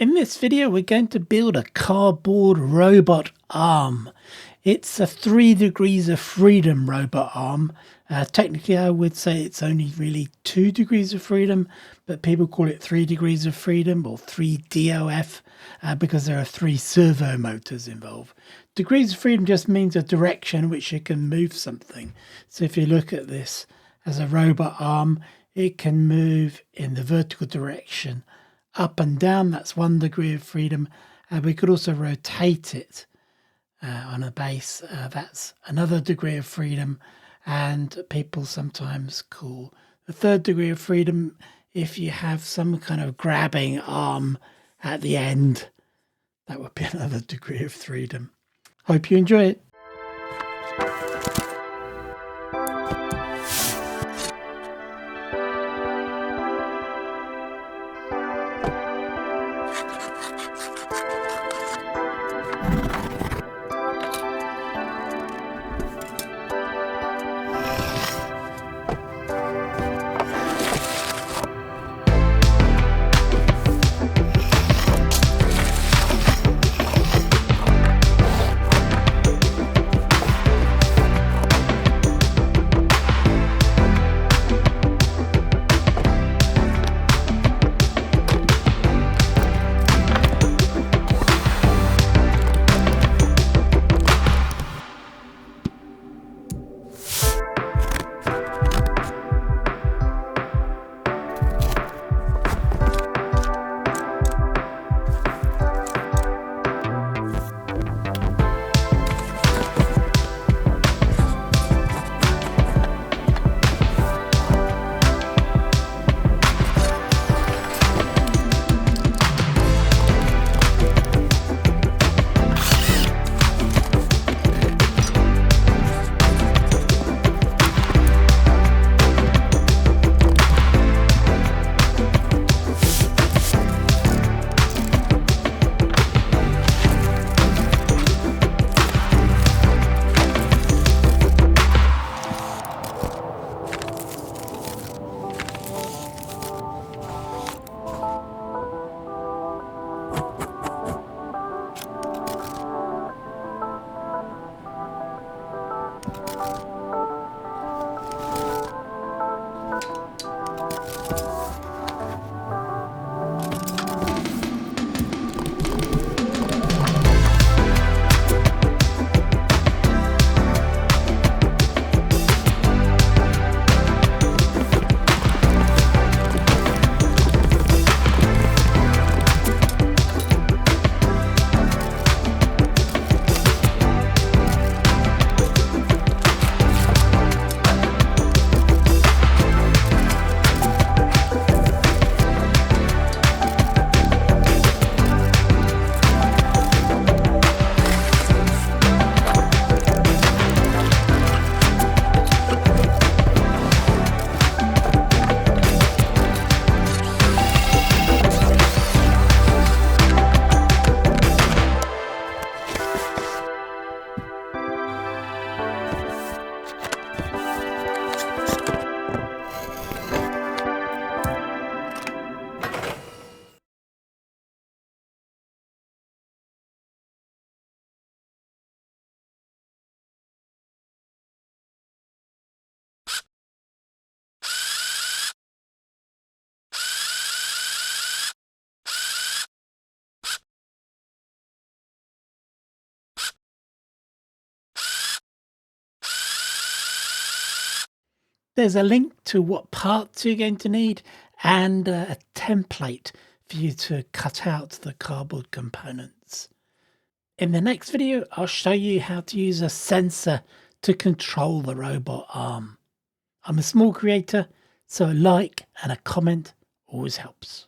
In this video, we're going to build a cardboard robot arm. It's a 3 degrees of freedom robot arm. Technically, I would say it's only really 2 degrees of freedom, but people call it 3 degrees of freedom or 3DOF because there are 3 servo motors involved. Degrees of freedom just means a direction in which you can move something. So if you look at this as a robot arm, it can move in the vertical direction up and down. That's 1 degree of freedom. We could also rotate it on a base. That's another degree of freedom. And people sometimes call the 3rd degree of freedom if you have some kind of grabbing arm at the end. That would be another degree of freedom. Hope you enjoy it. There's a link to what parts you're going to need and a template for you to cut out the cardboard components. In the next video, I'll show you how to use a sensor to control the robot arm. I'm a small creator, so a like and a comment always helps.